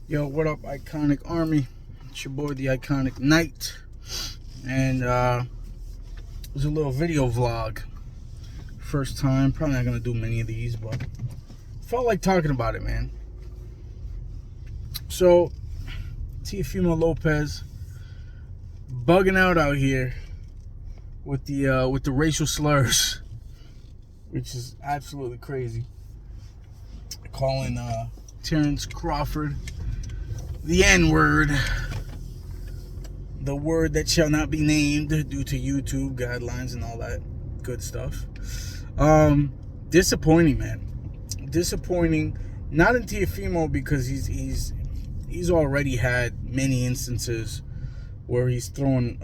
Yo, what up, Iconic Army? It's your boy, the Iconic Knight. And it was a little video vlog. First time, probably not gonna do many of these, but felt like talking about it, man. So, Teofimo Lopez bugging out here with the racial slurs, which is absolutely crazy. Calling Bud Crawford the N word, the word that shall not be named due to YouTube guidelines and all that good stuff. Disappointing, man. Disappointing. Not in Teofimo because he's already had many instances where he's thrown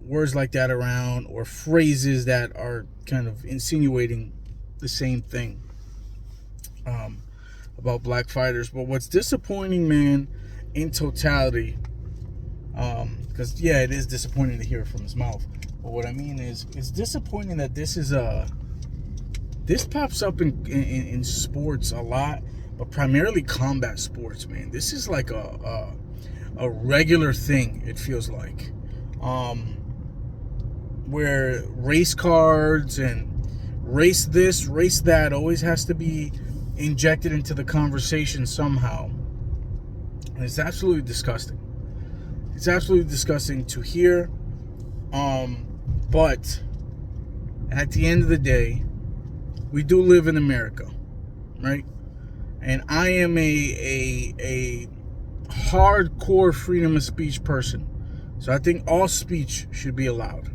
words like that around, or phrases that are kind of insinuating the same thing about black fighters. But what's disappointing, man, in totality, because yeah, it is disappointing to hear it from his mouth, but what I mean is, it's disappointing that this pops up in sports a lot, but primarily combat sports, man. This is like a regular thing, it feels like, where race cards and race this, race that always has to be injected into the conversation somehow. And it's absolutely disgusting. It's absolutely disgusting to hear. But at the end of the day, we do live in America, right? And I am a hardcore freedom of speech person. So I think all speech should be allowed.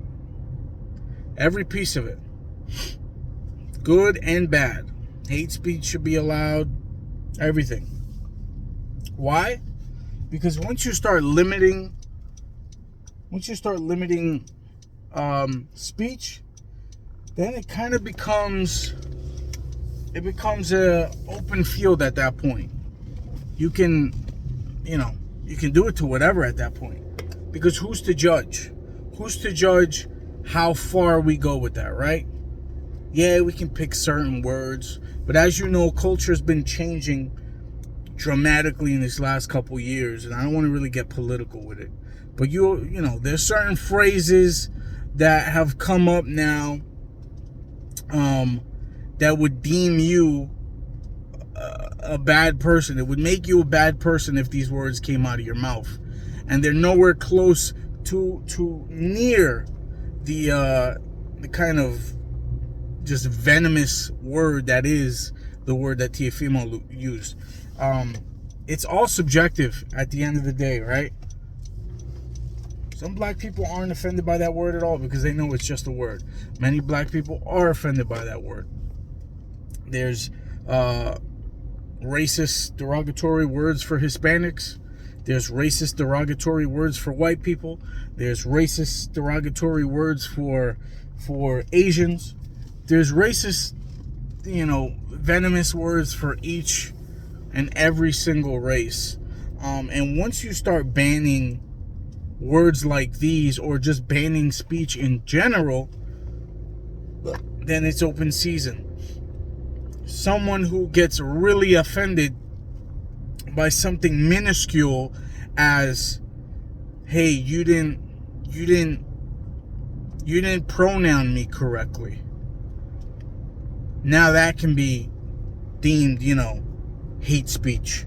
Every piece of it. Good and bad. Hate speech should be allowed. Everything. Why? Because once you start limiting speech, then it kind of becomes a open field at that point. You can do it to whatever at that point. Because who's to judge? Who's to judge how far we go with that, right? Yeah, we can pick certain words, but as you know, culture has been changing dramatically in this last couple years, and I don't want to really get political with it. But there's certain phrases that have come up now that would deem you a bad person. It would make you a bad person if these words came out of your mouth, and they're nowhere close to near the kind of just venomous word that is the word that Teofimo used. It's all subjective at the end of the day, right? Some black people aren't offended by that word at all because they know it's just a word. Many black people are offended by that word. There's racist, derogatory words for Hispanics. There's racist, derogatory words for white people. There's racist, derogatory words for Asians. There's racist, venomous words for each and every single race. And once you start banning words like these, or just banning speech in general, then it's open season. Someone who gets really offended by something minuscule as, hey, you didn't pronoun me correctly. Now that can be deemed, hate speech.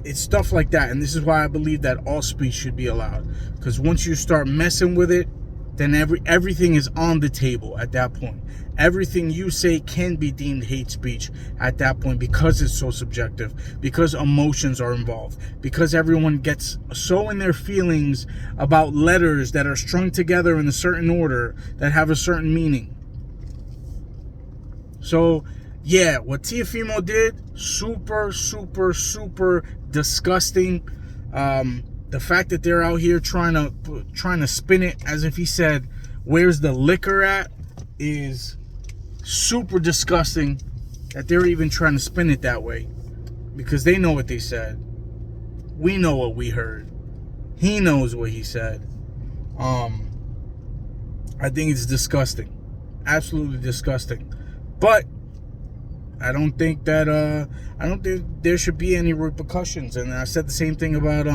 It's stuff like that, and this is why I believe that all speech should be allowed. Because once you start messing with it, then everything is on the table at that point. Everything you say can be deemed hate speech at that point, because it's so subjective, because emotions are involved, because everyone gets so in their feelings about letters that are strung together in a certain order that have a certain meaning. So yeah, what Teofimo did, super, super, super disgusting. The fact that they're out here trying to spin it as if he said, "Where's the liquor at?" is super disgusting. That they're even trying to spin it that way, because they know what they said. We know what we heard. He knows what he said. I think it's disgusting, absolutely disgusting. But I don't think that I don't think there should be any repercussions. And I said the same thing about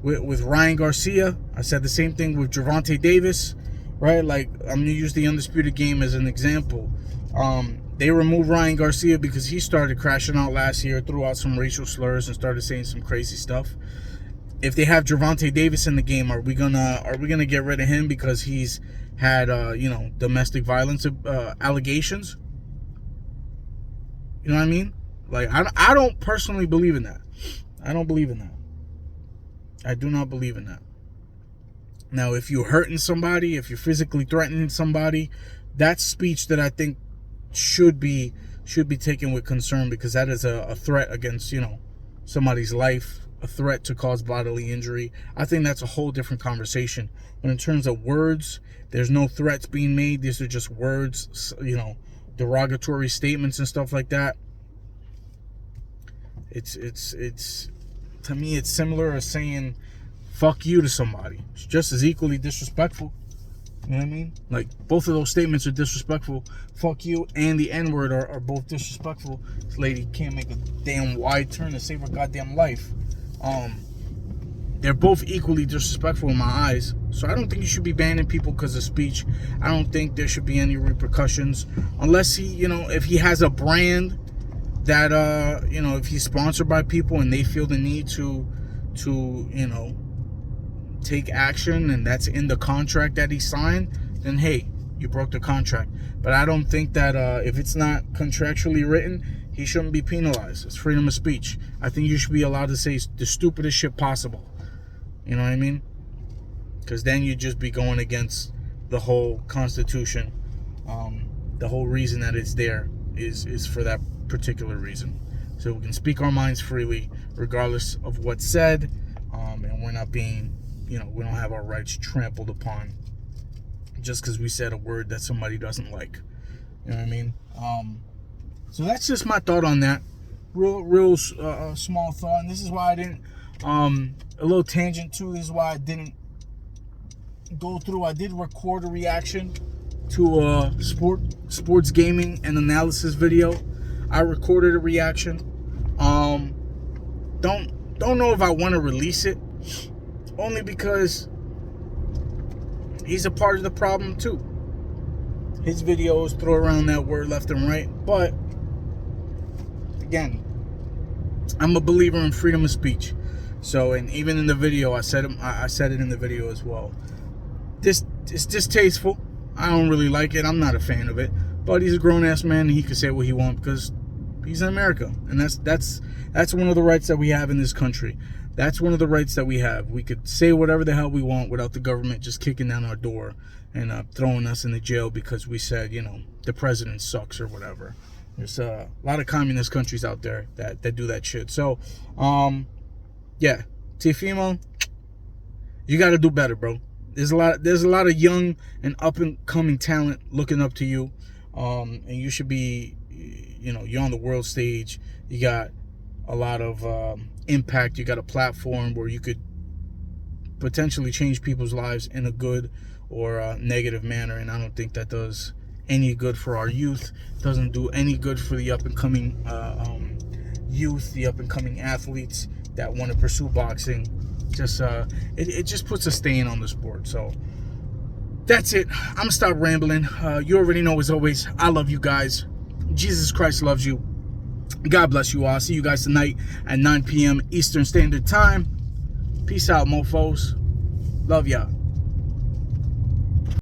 with Ryan Garcia. I said the same thing with Gervonta Davis, right? Like, I'm gonna use the Undisputed Game as an example. They removed Ryan Garcia because he started crashing out last year, threw out some racial slurs, and started saying some crazy stuff. If they have Gervonta Davis in the game, are we gonna get rid of him because he's had domestic violence allegations? You know what I mean? Like, I don't personally believe in that. I don't believe in that. I do not believe in that. Now, if you're hurting somebody, if you're physically threatening somebody, that's speech that I think should be taken with concern, because that is a threat against, somebody's life, a threat to cause bodily injury. I think that's a whole different conversation. But in terms of words, there's no threats being made. These are just words, derogatory statements and stuff like that. It's to me, it's similar as saying fuck you to somebody. It's just as equally disrespectful. You know what I mean? Like, both of those statements are disrespectful. Fuck you and the N-word are both disrespectful. This lady can't make a damn wide turn to save her goddamn life. They're both equally disrespectful in my eyes. So I don't think you should be banning people because of speech. I don't think there should be any repercussions unless he, if he has a brand that, if he's sponsored by people and they feel the need to take action, and that's in the contract that he signed, then hey, you broke the contract. But I don't think that if it's not contractually written, he shouldn't be penalized. It's freedom of speech. I think you should be allowed to say the stupidest shit possible. You know what I mean? Because then you'd just be going against the whole Constitution. The whole reason that it's there is for that particular reason. So we can speak our minds freely, regardless of what's said, and we're not being, we don't have our rights trampled upon just because we said a word that somebody doesn't like. You know what I mean? So that's just my thought on that. Real small thought, and this is why I didn't. A little tangent too. This is why I didn't go through. I did record a reaction to a sports gaming and analysis video. I recorded a reaction. Don't know if I want to release it, only because he's a part of the problem too. His videos throw around that word left and right, but again, I'm a believer in freedom of speech. So, and even in the video, I said it in the video as well. This is distasteful. I don't really like it. I'm not a fan of it. But he's a grown-ass man, and he can say what he wants because he's in America, and that's one of the rights that we have in this country. That's one of the rights that we have. We could say whatever the hell we want without the government just kicking down our door and throwing us in the jail because we said, the president sucks or whatever. There's a lot of communist countries out there that do that shit. So, yeah, Teofimo, you got to do better, bro. There's a lot of young and up and coming talent looking up to you, and you should be, you're on the world stage. You got a lot of impact. You got a platform where you could potentially change people's lives in a good or a negative manner, and I don't think that does any good for our youth. Doesn't do any good for the up and coming youth, the up and coming athletes that want to pursue boxing. Just it just puts a stain on the sport. So that's it. I'm gonna stop rambling. You already know, as always, I love you guys. Jesus Christ loves you. God bless you all. I'll see you guys tonight at 9 p.m. Eastern Standard Time. Peace out, mofos. Love y'all.